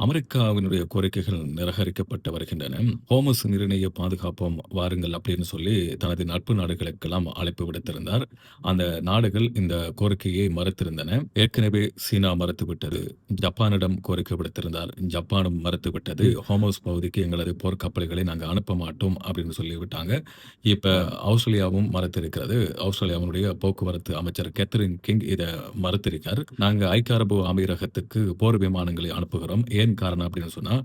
அமெரிக்காவினுடைய கோரிக்கைகள் நிராகரிக்கப்பட்டு வருகின்றன. ஹோமஸ் நீரிணையை பாதுகாப்போம் வாருங்கள் அப்படின்னு சொல்லி தனது நட்பு நாடுகளுக்கெல்லாம் அழைப்பு விடுத்திருந்தார். அந்த நாடுகள் இந்த கோரிக்கையை மறுத்திருந்தன. ஏற்கனவே சீனா மறுத்துவிட்டது. ஜப்பானிடம் கோரிக்கை விடுத்திருந்தார். ஜப்பானும் மறுத்துவிட்டது. ஹோமஸ் பகுதிக்கு எங்களது போர்க்கப்பல்களை நாங்க அனுப்ப மாட்டோம் அப்படின்னு சொல்லிவிட்டாங்க. இப்ப ஆஸ்திரேலியாவும் மறுத்திருக்கிறது. ஆஸ்திரேலியாவினுடைய போக்குவரத்து அமைச்சர் கேத்தரின் கிங் இத மறுத்திருக்கார். நாங்க ஐக்கிய அரபு அமீரகத்துக்கு போர் விமானங்களை அனுப்புகிறோம். ஏன் காரணம் அப்படின்னு சொன்னா,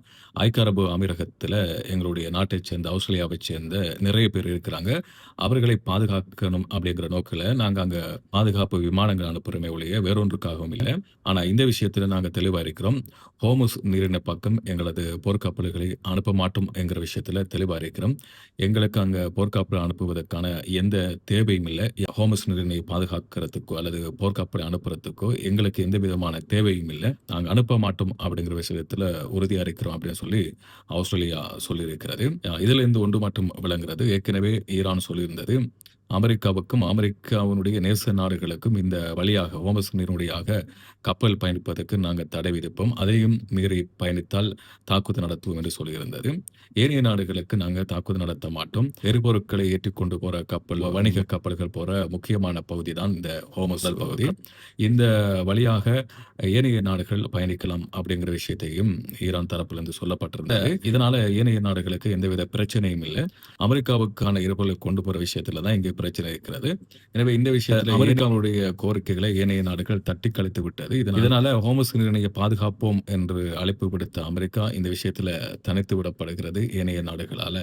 ஐக்கிய அரபு அமீரகத்தில எங்களுடைய நாட்டைச் சேர்ந்த ஆஸ்திரேலியாவைச் சேர்ந்த நிறைய பேர் இருக்கிறாங்க. அவர்களை பாதுகாக்கணும் அப்படிங்கிற நோக்குல நாங்க அங்க பாதுகாப்பு விமானங்கள் அனுப்புறோமே ஒழிய வேறொன்றுக்காகவும் இல்ல. ஆனா இந்த விஷயத்தில நாங்க தெளிவா இருக்கிறோம். ஹோமஸ் நீரிணை பக்கம் எங்களது போர்க்கப்பல்களை அனுப்ப மாட்டோம் என்கிற விஷயத்தில தெளிவா இருக்கிறோம். எங்களுக்கு அங்க போர்க்கப்பல் அனுப்புவதற்கான எந்த தேவையும் இல்ல. ஹோமஸ் நீரிணையை பாதுகாக்கிறதுக்கோ அல்லது போர்க்கப்பலை அனுப்புறதுக்கோ எங்களுக்கு எந்த விதமான தேவையும் இல்ல. நாங்க அனுப்ப மாட்டோம் அப்படிங்கிற விஷயத்துல உறுதியா இருக்கிறோம் அப்படின்னு சொல்லி ஆஸ்திரேலியா சொல்லியிருக்கிறது. இதிலிருந்து ஒன்று மட்டும் விளங்குறது, ஏற்கனவே ஈரான் சொல்லியிருந்தது. அமெரிக்காவுக்கும், அமெரிக்காவினுடைய நேச நாடுகளுக்கும் இந்த வழியாக ஹோமஸ் நீரிணையாக கப்பல் பயணிப்பதற்கு நாங்க தடை விதிப்போம். அதையும் மீறி பயணித்தால் தாக்குதல் நடத்துவோம் என்று சொல்லியிருந்தது. ஏனைய நாடுகளுக்கு நாங்க தாக்குதல் நடத்த மாட்டோம். எரிபொருட்களை ஏற்றிக்கொண்டு போற கப்பல், வணிக கப்பல்கள் போற முக்கியமான பகுதி தான் இந்த ஹோமஸ் பகுதி. இந்த வழியாக ஏனைய நாடுகள் பயணிக்கலாம் அப்படிங்கிற விஷயத்தையும் ஈரான் தரப்பிலிருந்து சொல்லப்பட்டிருந்தது. இதனால ஏனைய நாடுகளுக்கு எந்தவித பிரச்சனையும் இல்ல. அமெரிக்காவுக்கான எரிபொருளை கொண்டு போற விஷயத்துல தான் இங்கே பிரச்சனை இருக்கிறது. எனவே இந்த விஷயத்துல அமெரிக்காவுடைய கோரிக்கைகளை ஏனைய நாடுகள் தட்டி கழித்து விட்டது. இதனால ஹோமஸ் நீரிணையை பாதுகாப்போம் என்று அழைப்பு விடுத்த அமெரிக்கா இந்த விஷயத்துல தனித்து விடப்படுகிறது ஏனைய நாடுகளால.